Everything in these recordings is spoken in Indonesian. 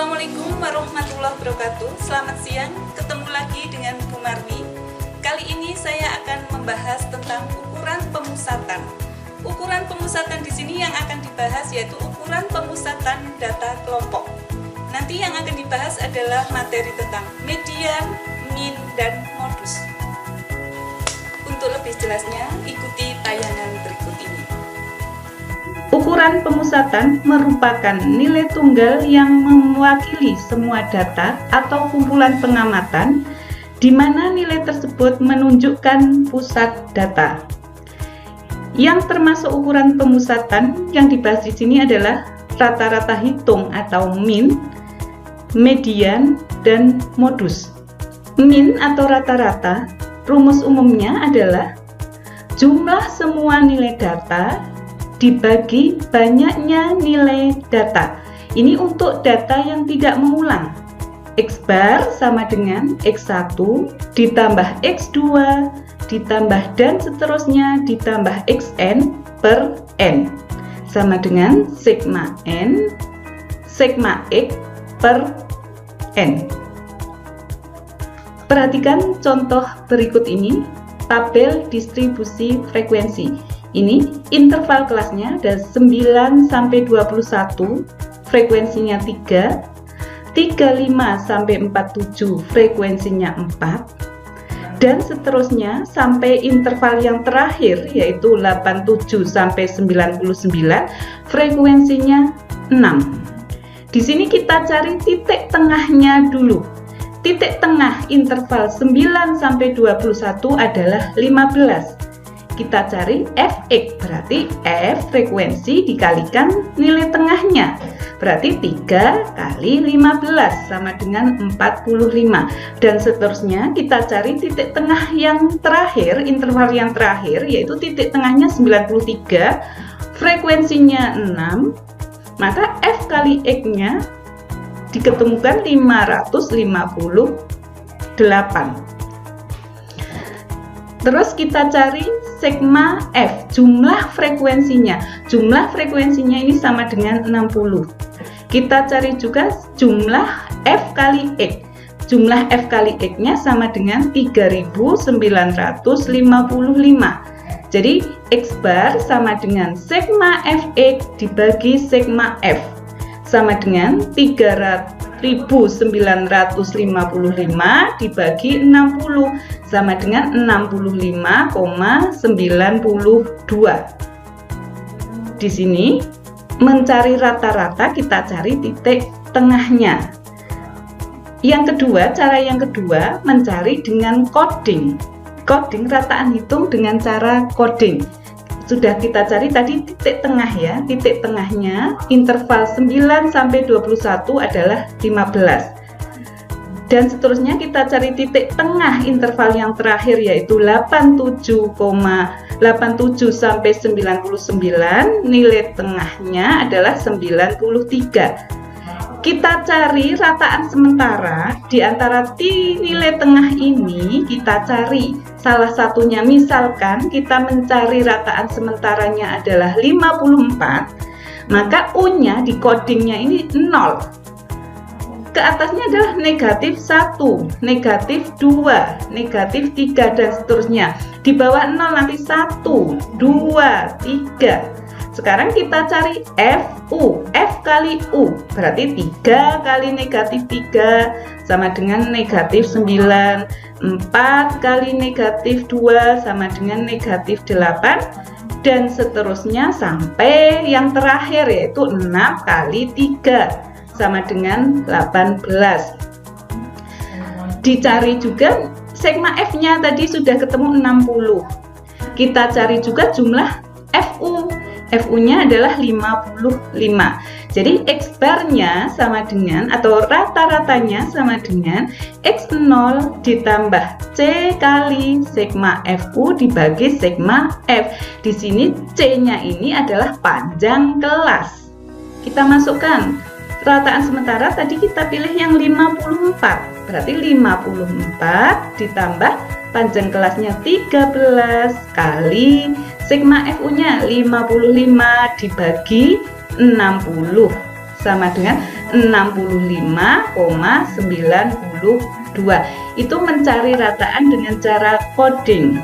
Assalamualaikum warahmatullahi wabarakatuh. Selamat siang, ketemu lagi dengan Bu Marwi. Kali ini saya akan membahas tentang ukuran pemusatan. Ukuran pemusatan di sini yang akan dibahas yaitu ukuran pemusatan data kelompok. Nanti yang akan dibahas adalah materi tentang median, min, dan modus. Untuk lebih jelasnya, ikuti tayangan berikut ini. Ukuran pemusatan merupakan nilai tunggal yang mewakili semua data atau kumpulan pengamatan, di mana nilai tersebut menunjukkan pusat data. Yang termasuk ukuran pemusatan yang dibahas di sini adalah rata-rata hitung atau min, median, dan modus. Min atau rata-rata, rumus umumnya adalah jumlah semua nilai data dibagi banyaknya nilai data. Ini untuk data yang tidak mengulang. X bar sama dengan X1 ditambah X2 ditambah dan seterusnya ditambah Xn per N sama dengan sigma N sigma X per N. Perhatikan contoh berikut ini, tabel distribusi frekuensi. Ini interval kelasnya ada 9 sampai 21, frekuensinya 3, 35 sampai 47, frekuensinya 4, dan seterusnya sampai interval yang terakhir yaitu 87 sampai 99, frekuensinya 6. Di sini kita cari titik tengahnya dulu. Titik tengah interval 9 sampai 21 adalah 15. Kita cari Fx, berarti F frekuensi dikalikan nilai tengahnya, berarti 3 kali 15 sama dengan 45, dan seterusnya kita cari titik tengah yang terakhir, interval yang terakhir yaitu titik tengahnya 93, frekuensinya 6, maka F kali X nya diketemukan 558. Terus kita cari sigma F, jumlah frekuensinya. Jumlah frekuensinya ini sama dengan 60. Kita cari juga jumlah F kali X. Jumlah F kali X-nya sama dengan 3955. Jadi X bar sama dengan sigma Fx dibagi sigma F sama dengan 3955 dibagi 60 sama dengan 65,92. Di sini mencari rata-rata kita cari titik tengahnya. Yang kedua, cara yang kedua mencari dengan coding. Coding rataan hitung dengan cara coding. Sudah kita cari tadi titik tengah ya. Titik tengahnya interval 9 sampai 21 adalah 15. Dan seterusnya kita cari titik tengah interval yang terakhir yaitu 87 sampai 99, nilai tengahnya adalah 93. Kita cari rataan sementara di antara nilai tengah ini, kita cari salah satunya, misalkan kita mencari rataan sementaranya adalah 54, maka U-nya di codingnya ini 0. Ke atasnya adalah negatif 1, negatif 2, negatif 3, dan seterusnya. Di bawah 0 nanti 1, 2, 3. Sekarang kita cari FU, F kali U, berarti 3 kali negatif 3 sama dengan negatif 9, 4 kali negatif 2 sama dengan negatif 8, dan seterusnya sampai yang terakhir yaitu 6 kali 3 sama dengan 18. Dicari juga sigma F-nya tadi sudah ketemu 60. Kita cari juga jumlah FU. FU-nya adalah 55. Jadi X bar-nya sama dengan atau rata-ratanya sama dengan X0 ditambah C kali sigma FU dibagi sigma F. Di sini C-nya ini adalah panjang kelas. Kita masukkan rataan sementara tadi kita pilih yang 54. Berarti 54 ditambah panjang kelasnya 13 kali sigma FU-nya 55 dibagi 60 sama dengan 65,92. Itu mencari rataan dengan cara coding.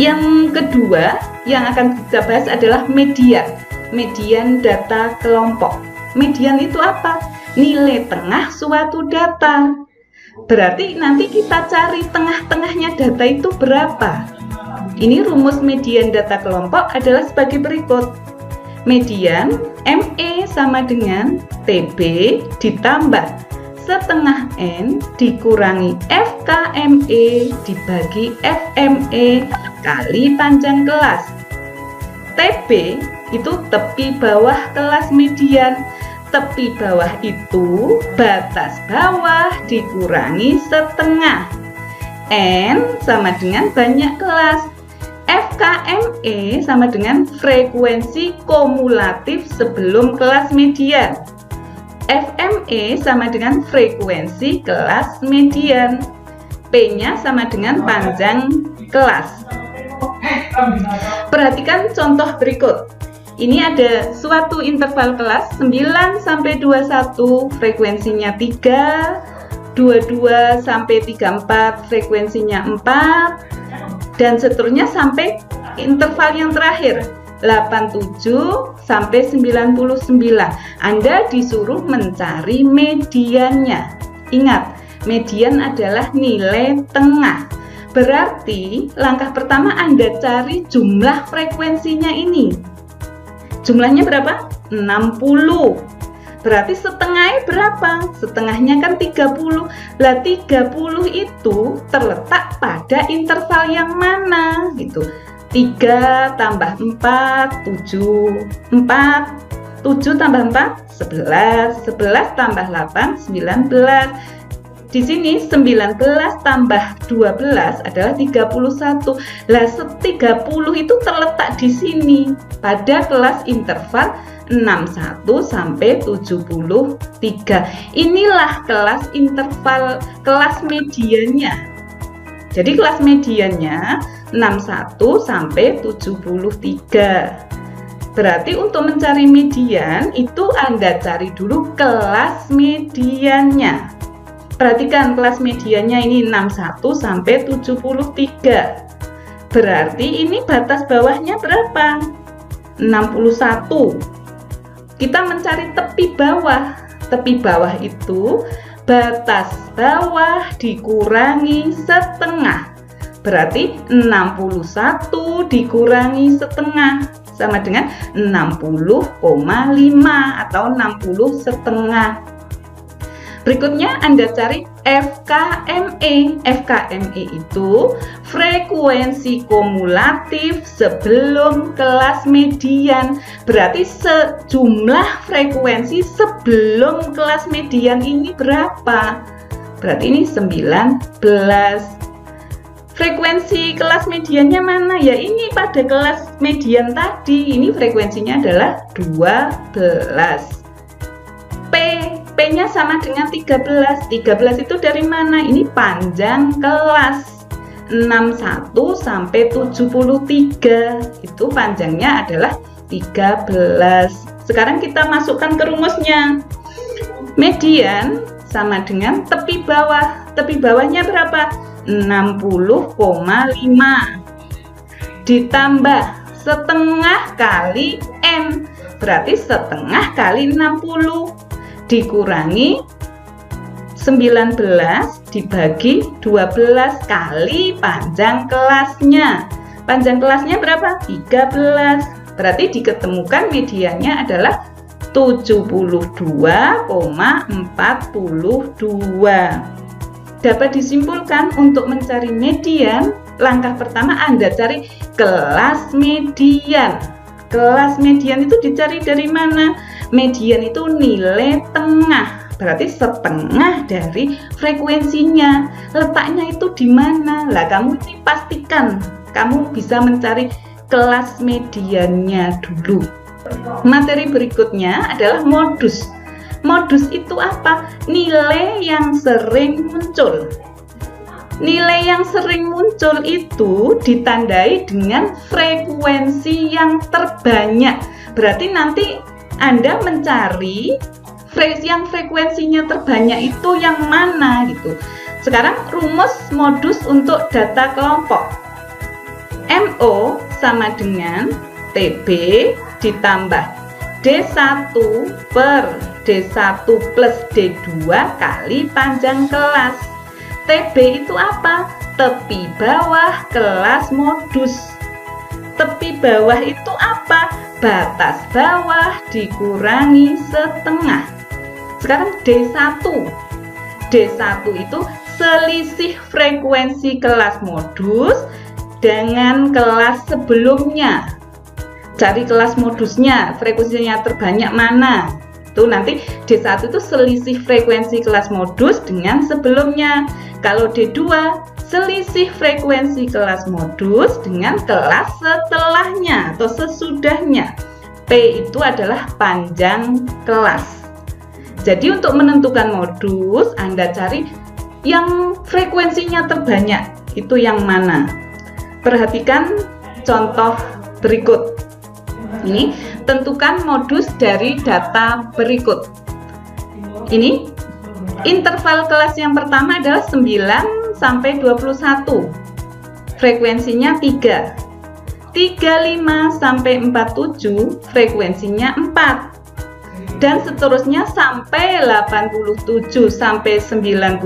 Yang kedua yang akan kita bahas adalah median. Median data kelompok. Median itu apa? Nilai tengah suatu data. Berarti nanti kita cari tengah-tengahnya data itu berapa. Ini rumus median data kelompok adalah sebagai berikut. Median ME sama dengan TB ditambah setengah N dikurangi FKME dibagi FME kali panjang kelas. TB itu tepi bawah kelas median. Tepi bawah itu batas bawah dikurangi setengah. N sama dengan banyak kelas. FKME sama dengan frekuensi kumulatif sebelum kelas median. FME sama dengan frekuensi kelas median. P-nya sama dengan panjang kelas. Perhatikan contoh berikut. Ini ada suatu interval kelas 9 sampai 21, frekuensinya 3, 22 sampai 34, frekuensinya 4, dan seterusnya sampai interval yang terakhir 87 sampai 99. Anda disuruh mencari mediannya. Ingat, median adalah nilai tengah. Berarti langkah pertama Anda cari jumlah frekuensinya ini. Jumlahnya berapa? 60. Berarti setengahnya berapa? Setengahnya kan 30. Lah 30 itu terletak pada interval yang mana? Gitu. 3 tambah 4, 7. 4, 7 tambah 4, 11. 11 tambah 8, 19. Di sini 19 tambah 12 adalah 31. Lah 30 itu terletak di sini pada kelas interval 61 sampai 73. Inilah kelas interval kelas mediannya. Jadi kelas mediannya 61 sampai 73. Berarti untuk mencari median itu Anda cari dulu kelas mediannya. Perhatikan kelas mediannya ini 61 sampai 73. Berarti ini batas bawahnya berapa? 61. Kita mencari tepi bawah. Tepi bawah itu batas bawah dikurangi setengah. Berarti 61 dikurangi setengah sama dengan 60,5 atau 60 setengah. Berikutnya Anda cari FKME. FKME itu frekuensi kumulatif sebelum kelas median. Berarti sejumlah frekuensi sebelum kelas median ini berapa? Berarti ini 19. Frekuensi kelas mediannya mana? Ya ini pada kelas median tadi. Ini frekuensinya adalah 12. P-nya sama dengan 13. 13 itu dari mana? Ini panjang kelas 61 sampai 73. Itu panjangnya adalah 13. Sekarang kita masukkan ke rumusnya. Median sama dengan tepi bawah. Tepi bawahnya berapa? 60,5 ditambah setengah kali N. Berarti setengah kali 60 dikurangi 19 dibagi 12 kali panjang kelasnya. Panjang kelasnya berapa? 13. Berarti diketemukan mediannya adalah 72,42. Dapat disimpulkan untuk mencari median, langkah pertama Anda cari kelas median. Kelas median itu dicari dari mana? Median itu nilai tengah, berarti setengah dari frekuensinya. Letaknya itu di mana? Lah kamu ini pastikan kamu bisa mencari kelas mediannya dulu. Materi berikutnya adalah modus. Modus itu apa? Nilai yang sering muncul. Nilai yang sering muncul itu ditandai dengan frekuensi yang terbanyak. Berarti nanti Anda mencari yang frekuensinya terbanyak itu yang mana gitu. Sekarang rumus modus untuk data kelompok. MO sama dengan TB ditambah D1 per D1 plus D2 kali panjang kelas. TB itu apa? Tepi bawah kelas modus. Tepi bawah itu apa? Batas bawah dikurangi setengah. Sekarang D1. D1 itu selisih frekuensi kelas modus dengan kelas sebelumnya. Cari kelas modusnya, frekuensinya terbanyak mana. Itu nanti D1 itu selisih frekuensi kelas modus dengan sebelumnya. Kalau D2 selisih frekuensi kelas modus dengan kelas setelahnya atau sesudahnya. P itu adalah panjang kelas. Jadi untuk menentukan modus, Anda cari yang frekuensinya terbanyak. Itu yang mana? Perhatikan contoh berikut. Ini tentukan modus dari data berikut. Ini interval kelas yang pertama adalah 9 sampai 21. Frekuensinya 3. 35 sampai 47 frekuensinya 4. Dan seterusnya sampai 87 sampai 99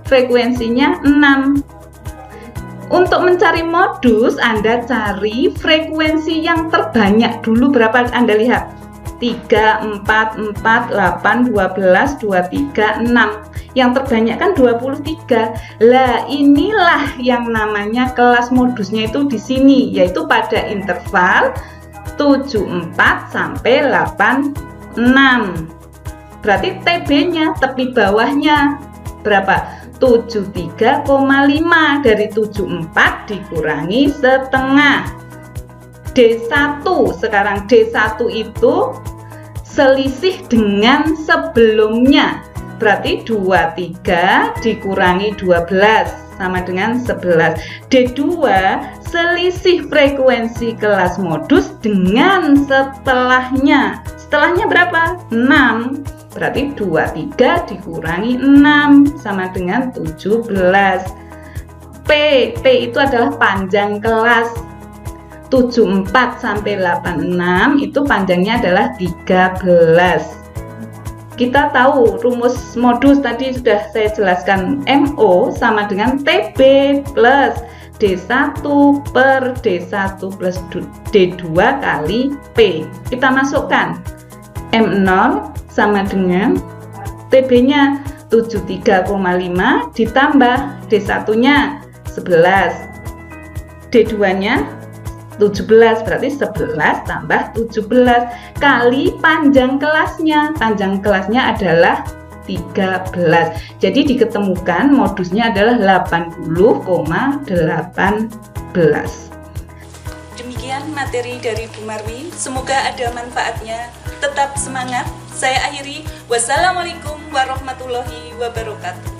frekuensinya 6. Untuk mencari modus, Anda cari frekuensi yang terbanyak dulu. Berapa Anda lihat? 3, 4, 4, 8, 12, 23, 6. Yang terbanyak kan 23. Lah, inilah yang namanya kelas modusnya itu di sini, yaitu pada interval 74 sampai 86. Berarti TB-nya, tepi bawahnya berapa? 73,5. Dari 74 dikurangi setengah. D1, sekarang D1 itu selisih dengan sebelumnya. Berarti 23 dikurangi 12 sama dengan 11. D2 selisih frekuensi kelas modus dengan setelahnya. Setelahnya berapa? 6. Berarti 23 dikurangi 6 sama dengan 17. P itu adalah panjang kelas. 74 sampai 86 itu panjangnya adalah 13. Kita tahu rumus modus tadi sudah saya jelaskan. MO sama dengan TB plus D1 per D1 plus D2 kali P. Kita masukkan M0 sama dengan TB-nya 73,5 ditambah D1-nya 11. D2-nya 17, berarti 11 tambah 17 kali panjang kelasnya. Panjang kelasnya adalah 13. Jadi diketemukan modusnya adalah 80,18. Demikian materi dari Bu Marwi. Semoga ada manfaatnya. Tetap semangat. Saya akhiri. Wassalamualaikum warahmatullahi wabarakatuh.